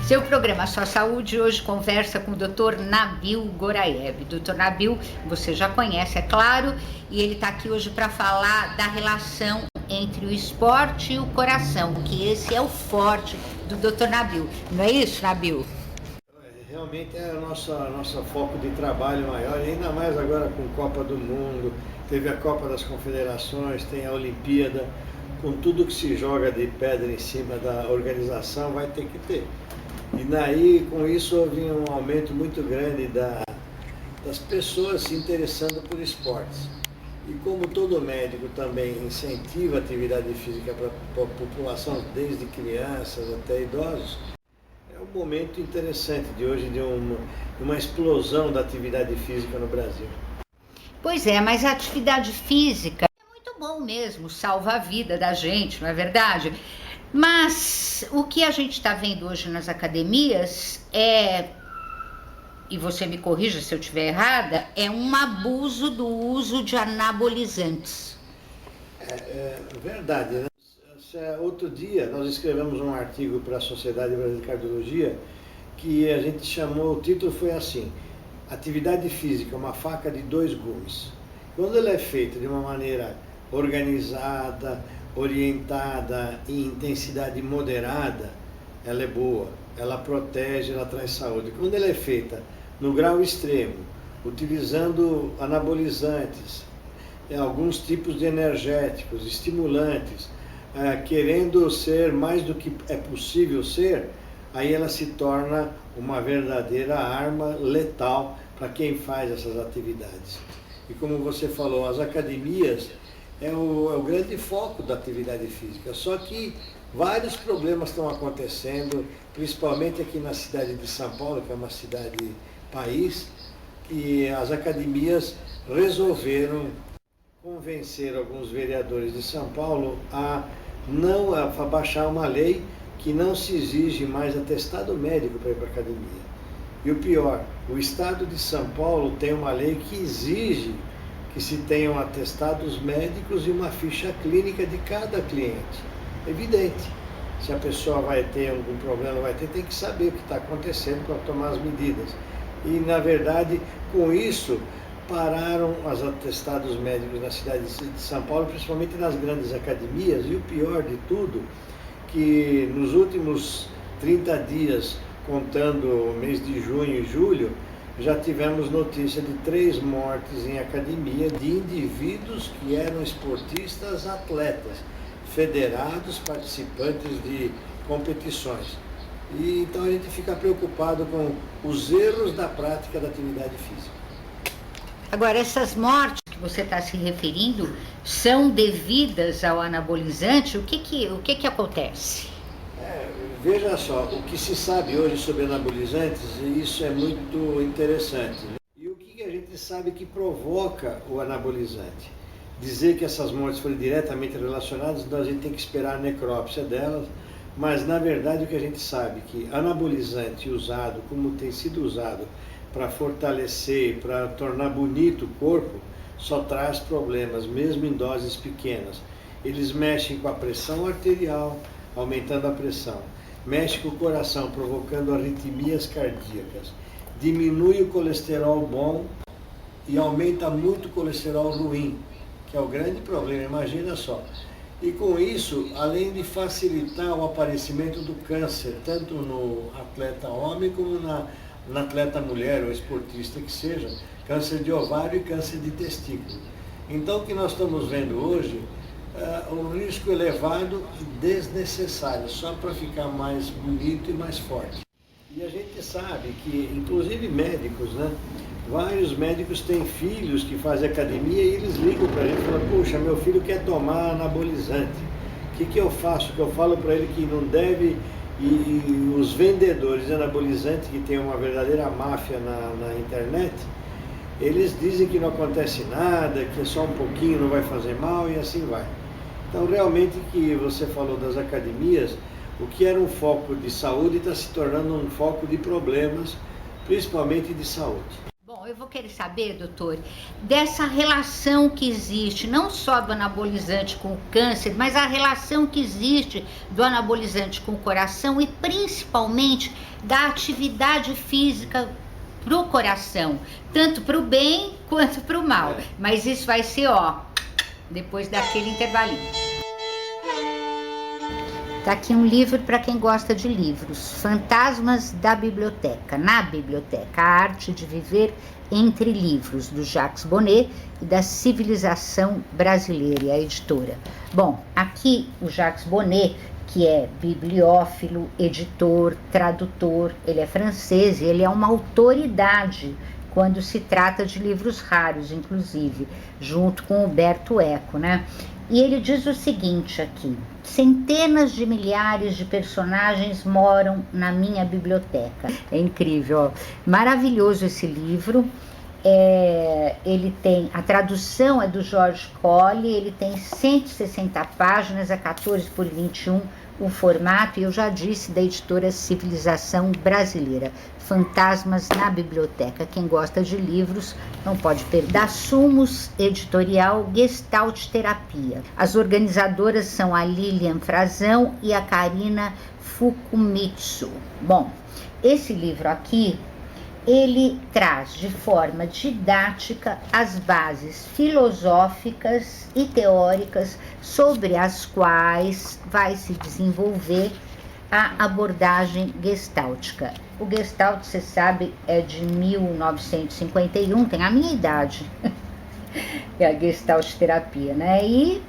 Seu programa Só Saúde hoje conversa com o Dr. Nabil Goraev. Dr. Nabil, você já conhece, é claro, e ele está aqui hoje para falar da relação entre o esporte e o coração, que esse é o forte do Dr. Nabil. Não é isso, Nabil? Realmente é o nosso foco de trabalho maior, e ainda mais agora com Copa do Mundo, teve a Copa das Confederações, tem a Olimpíada, com tudo que se joga de pedra em cima da organização, vai ter que ter. E daí, com isso, houve um aumento muito grande das pessoas se interessando por esportes. E como todo médico também incentiva a atividade física para a população, desde crianças até idosos, é um momento interessante de hoje, de uma explosão da atividade física no Brasil. Pois é, mas a atividade física é muito bom mesmo, salva a vida da gente, não é verdade? Mas o que a gente está vendo hoje nas academias é, e você me corrija se eu estiver errada, é um abuso do uso de anabolizantes. É verdade, né? Outro dia nós escrevemos um artigo para a Sociedade Brasileira de Cardiologia que a gente chamou, o título foi assim: atividade física, uma faca de dois gumes. Quando ela é feita de uma maneira organizada, orientada e intensidade moderada, ela é boa, ela protege, ela traz saúde. Quando ela é feita no grau extremo, utilizando anabolizantes, alguns tipos de energéticos, estimulantes, querendo ser mais do que é possível ser, aí ela se torna uma verdadeira arma letal para quem faz essas atividades. E como você falou, as academias é o grande foco da atividade física, só que vários problemas estão acontecendo, principalmente aqui na cidade de São Paulo, que é uma cidade-país, que as academias resolveram convencer alguns vereadores de São Paulo a baixar uma lei que não se exige mais atestado médico para ir para a academia. E o pior, o Estado de São Paulo tem uma lei que exige que se tenham atestados médicos e uma ficha clínica de cada cliente. Evidente, se a pessoa vai ter algum problema, tem que saber o que está acontecendo para tomar as medidas. E, na verdade, com isso, pararam os atestados médicos na cidade de São Paulo, principalmente nas grandes academias, e o pior de tudo, que nos últimos 30 dias, contando o mês de junho e julho, já tivemos notícia de 3 mortes em academia de indivíduos que eram esportistas, atletas, federados, participantes de competições. E então a gente fica preocupado com os erros da prática da atividade física. Agora, essas mortes que você está se referindo são devidas ao anabolizante? O que acontece? Veja só, o que se sabe hoje sobre anabolizantes, e isso é muito interessante. E o que a gente sabe que provoca o anabolizante? Dizer que essas mortes foram diretamente relacionadas, então a gente tem que esperar a necrópsia delas, mas na verdade o que a gente sabe é que anabolizante usado, como tem sido usado para fortalecer, para tornar bonito o corpo, só traz problemas, mesmo em doses pequenas. Eles mexem com a pressão arterial, aumentando a pressão. Mexe com o coração, provocando arritmias cardíacas. Diminui o colesterol bom e aumenta muito o colesterol ruim, que é o grande problema, imagina só. E com isso, além de facilitar o aparecimento do câncer, tanto no atleta homem como na atleta mulher ou esportista que seja, câncer de ovário e câncer de testículo. Então o que nós estamos vendo hoje um risco elevado e desnecessário, só para ficar mais bonito e mais forte. E a gente sabe que, inclusive médicos, né? Vários médicos têm filhos que fazem academia e eles ligam para a gente e falam: puxa, meu filho quer tomar anabolizante. O que eu faço? Que eu falo para ele que não deve, e os vendedores de anabolizante, que tem uma verdadeira máfia na internet, eles dizem que não acontece nada, que é só um pouquinho, não vai fazer mal e assim vai. Então, realmente, que você falou das academias, o que era um foco de saúde está se tornando um foco de problemas, principalmente de saúde. Bom, Eu vou querer saber, doutor, dessa relação que existe, não só do anabolizante com o câncer, mas a relação que existe do anabolizante com o coração e principalmente da atividade física para o coração, tanto para o bem quanto para o mal. Mas isso vai ser, depois daquele intervalinho. Tá aqui um livro para quem gosta de livros, Fantasmas da Biblioteca, na Biblioteca, a Arte de Viver entre Livros, do Jacques Bonnet e da Civilização Brasileira, a editora. Bom, aqui o Jacques Bonnet, que é bibliófilo, editor, tradutor, ele é francês e ele é uma autoridade quando se trata de livros raros, inclusive, junto com Humberto Eco, né? E ele diz o seguinte aqui: centenas de milhares de personagens moram na minha biblioteca. É incrível, ó. Maravilhoso esse livro. Ele tem, a tradução é do George Colley, ele tem 160 páginas, é 14 por 21 o formato, e eu já disse, da editora Civilização Brasileira. Fantasmas na Biblioteca. Quem gosta de livros não pode perder. Da Sumos Editorial, Gestalt Terapia. As organizadoras são a Lilian Frazão e a Karina Fukumitsu. Bom, esse livro aqui, ele traz de forma didática as bases filosóficas e teóricas sobre as quais vai se desenvolver a abordagem gestáltica. O Gestalt, você sabe, é de 1951, tem a minha idade, é a Gestalt terapia, né? E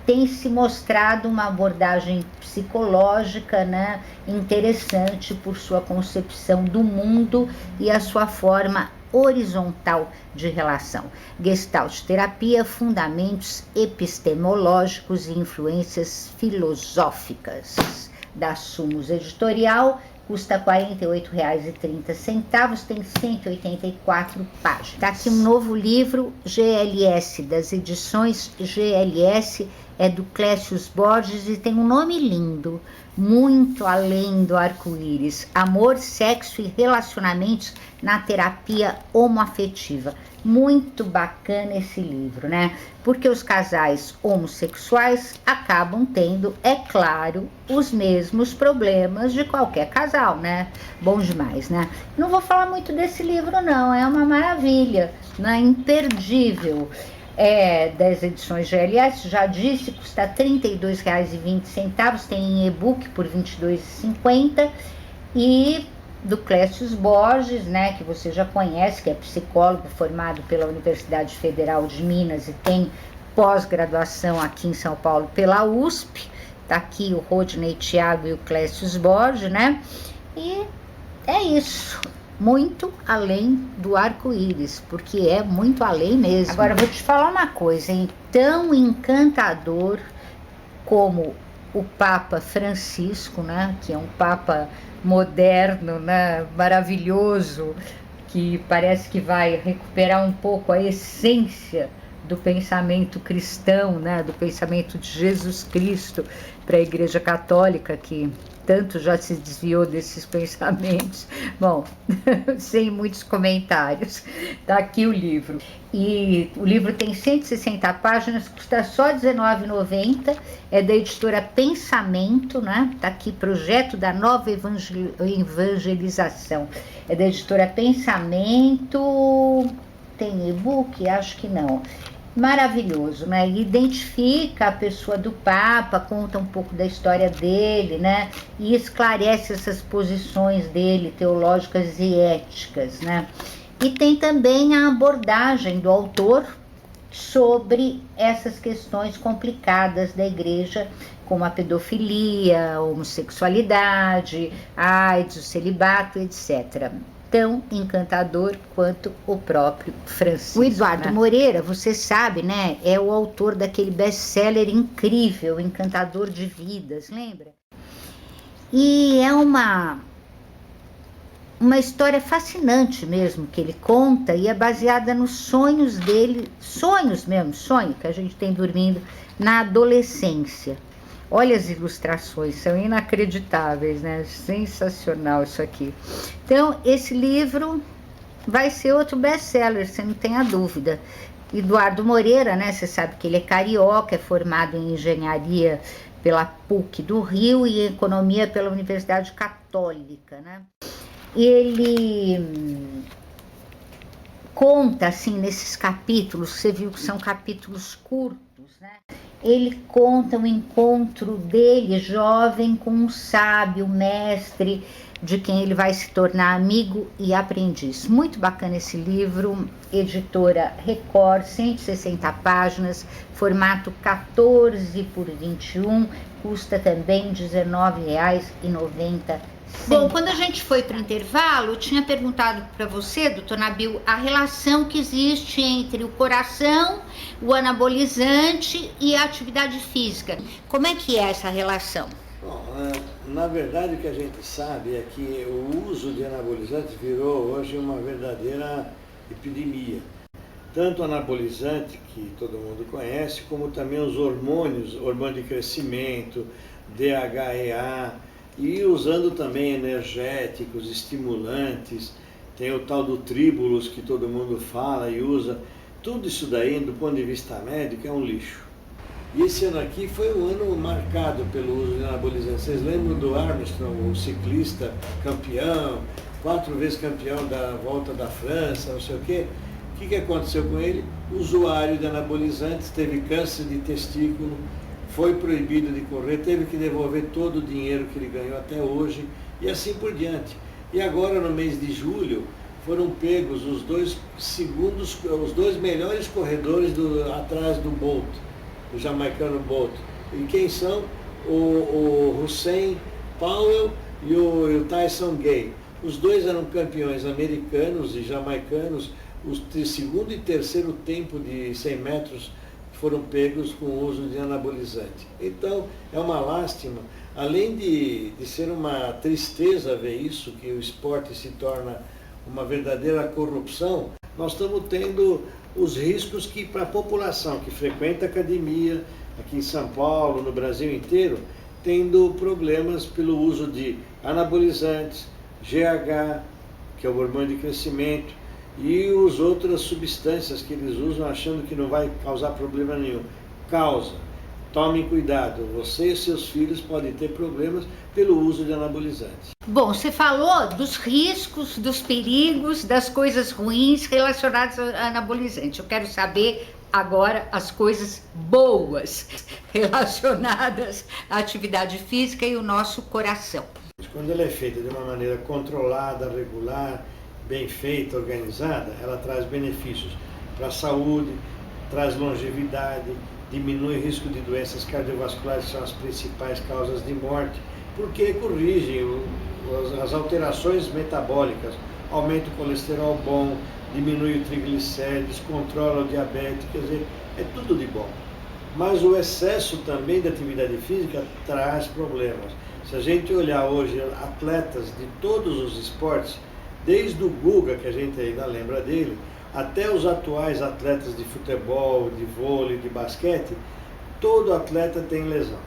tem se mostrado uma abordagem psicológica, né, interessante por sua concepção do mundo e a sua forma horizontal de relação. Gestalt terapia, fundamentos epistemológicos e influências filosóficas. Da Sumos Editorial, custa R$ 48,30, tem 184 páginas. Está aqui um novo livro, GLS, das edições GLS, é do Clécius Borges e tem um nome lindo, Muito Além do Arco-Íris, Amor, Sexo e Relacionamentos na Terapia Homoafetiva. Muito bacana esse livro, né? Porque os casais homossexuais acabam tendo, é claro, os mesmos problemas de qualquer casal, né? Bom demais, né? Não vou falar muito desse livro, não, é uma maravilha, né? Imperdível. Das edições GLS, já disse, custa R$ 32,20, tem em e-book por R$ 22,50, e do Clécius Borges, né, que você já conhece, que é psicólogo formado pela Universidade Federal de Minas e tem pós-graduação aqui em São Paulo pela USP. Tá aqui o Rodney Thiago e o Clécius Borges, né? E é isso. Muito além do arco-íris, porque é muito além mesmo. Agora, eu vou te falar uma coisa, hein? Tão encantador como o Papa Francisco, né? Que é um Papa moderno, né? Maravilhoso, que parece que vai recuperar um pouco a essência do pensamento cristão, né? Do pensamento de Jesus Cristo para a Igreja Católica, que tanto já se desviou desses pensamentos. Bom, sem muitos comentários, tá aqui o livro. E o livro tem 160 páginas, custa só R$19,90, é da editora Pensamento, né? Tá aqui, Projeto da Nova Evangelização. É da editora Pensamento, tem e-book? Acho que não. Maravilhoso, né? Identifica a pessoa do Papa, conta um pouco da história dele, né? E esclarece essas posições dele, teológicas e éticas, né? E tem também a abordagem do autor sobre essas questões complicadas da igreja, como a pedofilia, a homossexualidade, a AIDS, o celibato, etc. Tão encantador quanto o próprio Francisco. O Eduardo, né? Moreira, você sabe, né? É o autor daquele best-seller incrível, Encantador de Vidas, lembra? E é uma história fascinante mesmo que ele conta, e é baseada nos sonhos dele, sonhos mesmo, sonho que a gente tem dormindo na adolescência. Olha as ilustrações, são inacreditáveis, né? Sensacional isso aqui. Então, esse livro vai ser outro best-seller, você não tenha dúvida. Eduardo Moreira, né? Você sabe que ele é carioca, é formado em engenharia pela PUC do Rio e em economia pela Universidade Católica, né? Ele conta, assim, nesses capítulos, você viu que são capítulos curtos, né? Ele conta o encontro dele, jovem, com um sábio mestre, de quem ele vai se tornar amigo e aprendiz. Muito bacana esse livro, editora Record, 160 páginas, formato 14 por 21, custa também R$ 19,90. Bom, quando a gente foi para o intervalo, eu tinha perguntado para você, doutor Nabil, a relação que existe entre o coração, o anabolizante e a atividade física. Como é que é essa relação? Bom, na verdade o que a gente sabe é que o uso de anabolizantes virou hoje uma verdadeira epidemia. Tanto o anabolizante, que todo mundo conhece, como também os hormônios, hormônio de crescimento, DHEA, e usando também energéticos, estimulantes, tem o tal do Tribulus que todo mundo fala e usa. Tudo isso daí, do ponto de vista médico, é um lixo. E esse ano aqui foi um ano marcado pelo uso de anabolizantes. Vocês lembram do Armstrong, o ciclista campeão, 4 vezes campeão da Volta da França, não sei o quê? O que aconteceu com ele? Usuário de anabolizantes, teve câncer de testículo, foi proibido de correr, teve que devolver todo o dinheiro que ele ganhou até hoje e assim por diante. E agora, no mês de julho, foram pegos os dois melhores corredores atrás do Bolt, o jamaicano Bolt. E quem são? O Usain Powell e o Tyson Gay. Os dois eram campeões americanos e jamaicanos. O segundo e terceiro tempo de 100 metros foram pegos com o uso de anabolizante. Então, é uma lástima. Além de ser uma tristeza ver isso, que o esporte se torna uma verdadeira corrupção, nós estamos tendo os riscos que para a população que frequenta a academia, aqui em São Paulo, no Brasil inteiro, tendo problemas pelo uso de anabolizantes, GH, que é o hormônio de crescimento, e as outras substâncias que eles usam achando que não vai causar problema nenhum. Causa. Tomem cuidado, você e seus filhos podem ter problemas pelo uso de anabolizantes. Bom, você falou dos riscos, dos perigos, das coisas ruins relacionadas ao anabolizante. Eu quero saber agora as coisas boas relacionadas à atividade física e o nosso coração. Quando ela é feita de uma maneira controlada, regular, bem feita, organizada, ela traz benefícios para a saúde, traz longevidade, diminui o risco de doenças cardiovasculares, que são as principais causas de morte, porque corrige as alterações metabólicas, aumenta o colesterol bom, diminui o triglicérides, controla o diabetes, quer dizer, é tudo de bom. Mas o excesso também da atividade física traz problemas. Se a gente olhar hoje atletas de todos os esportes, desde o Guga, que a gente ainda lembra dele, até os atuais atletas de futebol, de vôlei, de basquete, todo atleta tem lesão.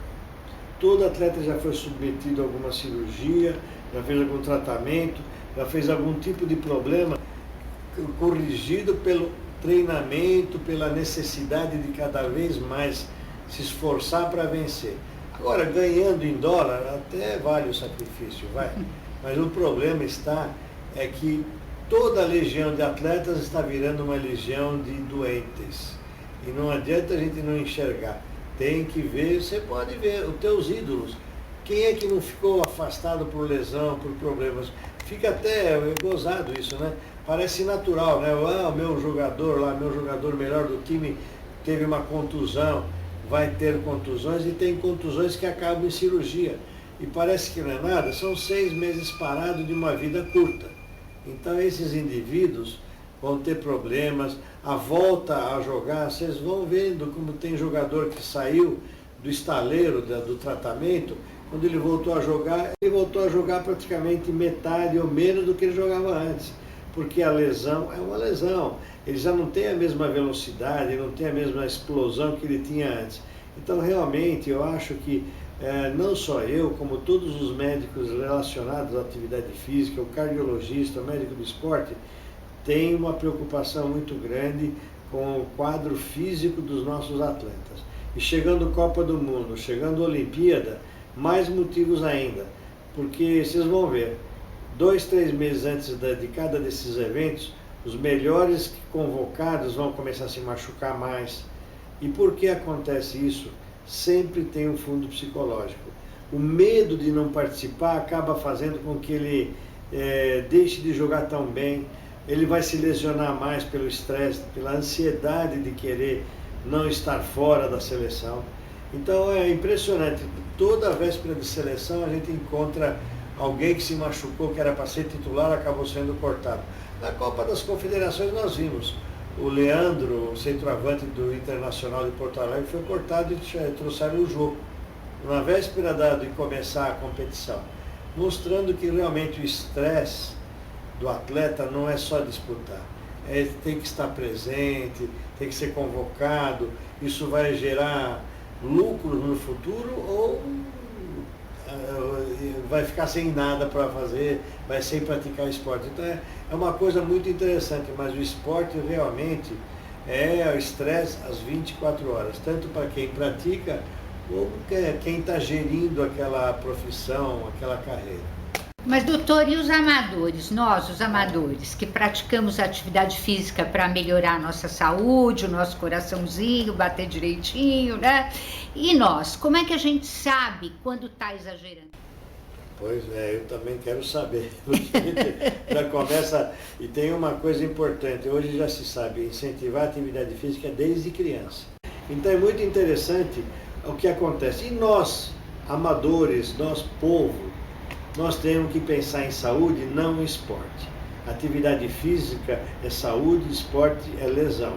Todo atleta já foi submetido a alguma cirurgia, já fez algum tratamento, já fez algum tipo de problema corrigido pelo treinamento, pela necessidade de cada vez mais se esforçar para vencer. Agora, ganhando em dólar, até vale o sacrifício, vai. Mas o problema é que toda a legião de atletas está virando uma legião de doentes. E não adianta a gente não enxergar. Tem que ver, você pode ver os teus ídolos. Quem é que não ficou afastado por lesão, por problemas? Fica até gozado isso, né? Parece natural, né? O meu jogador lá, meu jogador melhor do time teve uma contusão, vai ter contusões e tem contusões que acabam em cirurgia. E parece que não é nada, são 6 meses parados de uma vida curta. Então esses indivíduos vão ter problemas, a volta a jogar, vocês vão vendo como tem jogador que saiu do estaleiro do tratamento, quando ele voltou a jogar praticamente metade ou menos do que ele jogava antes, porque a lesão é uma lesão, ele já não tem a mesma velocidade, não tem a mesma explosão que ele tinha antes. Então realmente eu acho que não só eu, como todos os médicos relacionados à atividade física, o cardiologista, o médico do esporte, tem uma preocupação muito grande com o quadro físico dos nossos atletas. E chegando Copa do Mundo, chegando Olimpíada, mais motivos ainda, porque vocês vão ver, 2, 3 meses antes de cada desses eventos, os melhores convocados vão começar a se machucar mais. E por que acontece isso? Sempre tem um fundo psicológico. O medo de não participar acaba fazendo com que ele deixe de jogar tão bem, ele vai se lesionar mais pelo estresse, pela ansiedade de querer não estar fora da seleção. Então é impressionante, toda véspera de seleção a gente encontra alguém que se machucou, que era para ser titular, acabou sendo cortado. Na Copa das Confederações nós vimos, o Leandro, o centroavante do Internacional de Porto Alegre, foi cortado e trouxeram o jogo, na véspera de começar a competição, mostrando que realmente o estresse do atleta não é só disputar, tem que estar presente, tem que ser convocado, isso vai gerar lucro no futuro ou vai ficar sem nada para fazer, vai sem praticar esporte. Então é uma coisa muito interessante, mas o esporte realmente é o estresse às 24 horas, tanto para quem pratica como quem está gerindo aquela profissão, aquela carreira. Mas, doutor, e os amadores? Nós, os amadores, que praticamos atividade física para melhorar a nossa saúde, o nosso coraçãozinho, bater direitinho, né? E nós, como é que a gente sabe quando está exagerando? Pois é, eu também quero saber. A gente já começa, e tem uma coisa importante, hoje já se sabe, incentivar a atividade física desde criança. Então é muito interessante o que acontece. E nós, amadores, nós, povo, nós temos que pensar em saúde, não em esporte. Atividade física é saúde, esporte é lesão.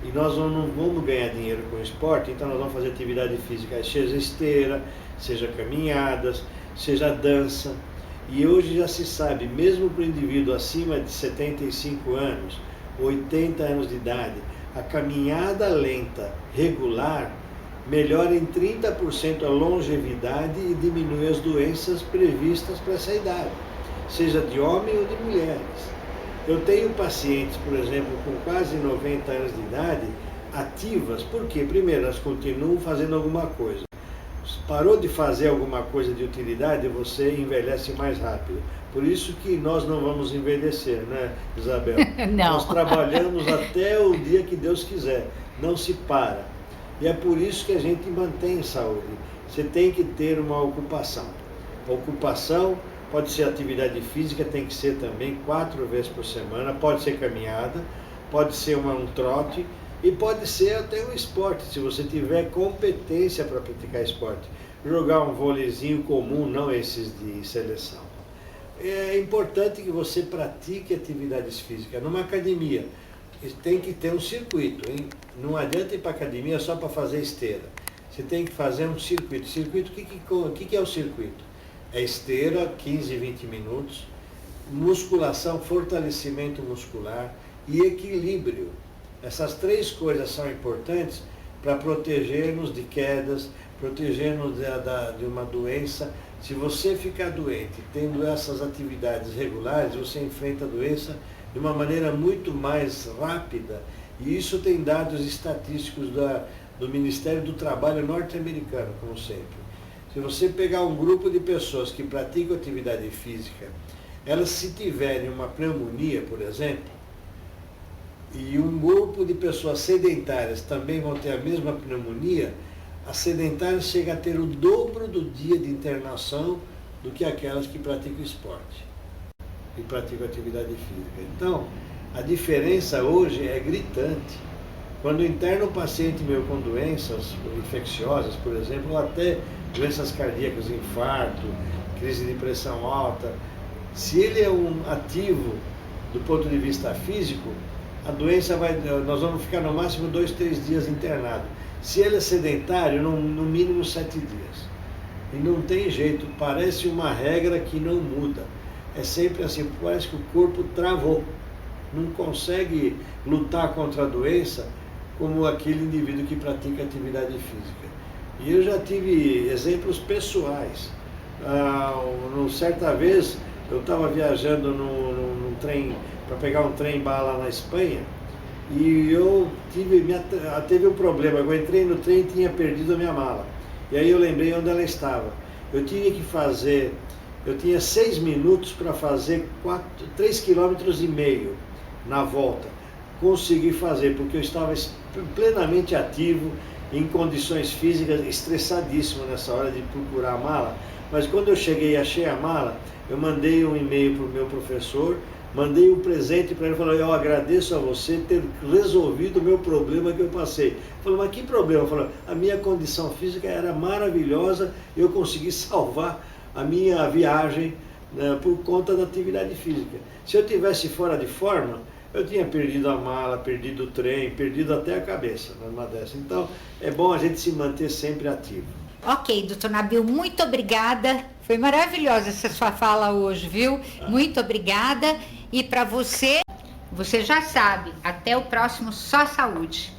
E nós não vamos ganhar dinheiro com o esporte, então nós vamos fazer atividade física, seja esteira, seja caminhadas, seja dança. E hoje já se sabe, mesmo para o indivíduo acima de 75 anos, 80 anos de idade, a caminhada lenta, regular, melhora em 30% a longevidade e diminui as doenças previstas para essa idade, seja de homem ou de mulheres. Eu tenho pacientes, por exemplo, com quase 90 anos de idade, ativas, porque primeiro elas continuam fazendo alguma coisa. Parou de fazer alguma coisa de utilidade, você envelhece mais rápido. Por isso que nós não vamos envelhecer, né, Isabel? Não. Nós trabalhamos até o dia que Deus quiser, não se para. E é por isso que a gente mantém saúde. Você tem que ter uma ocupação. A ocupação pode ser atividade física, tem que ser também 4 vezes por semana, pode ser caminhada, pode ser um trote e pode ser até um esporte, se você tiver competência para praticar esporte. Jogar um vôleizinho comum, não esses de seleção. É importante que você pratique atividades físicas numa academia. Tem que ter um circuito, hein? Não adianta ir para a academia só para fazer esteira. Você tem que fazer um circuito. Circuito, o que é o circuito? É esteira, 15, 20 minutos, musculação, fortalecimento muscular e equilíbrio. Essas 3 coisas são importantes para proteger-nos de quedas, proteger-nos de uma doença. Se você ficar doente tendo essas atividades regulares, você enfrenta a doença de uma maneira muito mais rápida, e isso tem dados estatísticos do Ministério do Trabalho norte-americano, como sempre. Se você pegar um grupo de pessoas que praticam atividade física, elas se tiverem uma pneumonia, por exemplo, e um grupo de pessoas sedentárias também vão ter a mesma pneumonia, as sedentárias chegam a ter o dobro do dia de internação do que aquelas que praticam esporte e praticam atividade física. Então, a diferença hoje é gritante. Quando interna um paciente meu com doenças infecciosas, por exemplo, ou até doenças cardíacas, infarto, crise de pressão alta, se ele é um ativo do ponto de vista físico, a doença nós vamos ficar no máximo 2, 3 dias internado. Se ele é sedentário, no mínimo 7 dias. E não tem jeito, parece uma regra que não muda. É sempre assim, parece que o corpo travou, não consegue lutar contra a doença como aquele indivíduo que pratica atividade física. E eu já tive exemplos pessoais. Certa vez eu estava viajando num trem, para pegar um trem bala na Espanha, e eu teve um problema. Eu entrei no trem e tinha perdido a minha mala. E aí eu lembrei onde ela estava. Eu tinha 6 minutos para fazer 3,5 km na volta. Consegui fazer, porque eu estava plenamente ativo, em condições físicas, estressadíssimo nessa hora de procurar a mala. Mas quando eu cheguei e achei a mala, eu mandei um e-mail para o meu professor, mandei um presente para ele, falei, eu agradeço a você ter resolvido o meu problema que eu passei. Ele falou, mas que problema? Eu falei, a minha condição física era maravilhosa, eu consegui salvar a minha viagem, né, por conta da atividade física. Se eu tivesse fora de forma, eu tinha perdido a mala, perdido o trem, perdido até a cabeça numa dessa. Então, é bom a gente se manter sempre ativo. Ok, doutor Nabil, muito obrigada. Foi maravilhosa essa sua fala hoje, viu? Muito obrigada. E para você, você já sabe, até o próximo Só Saúde.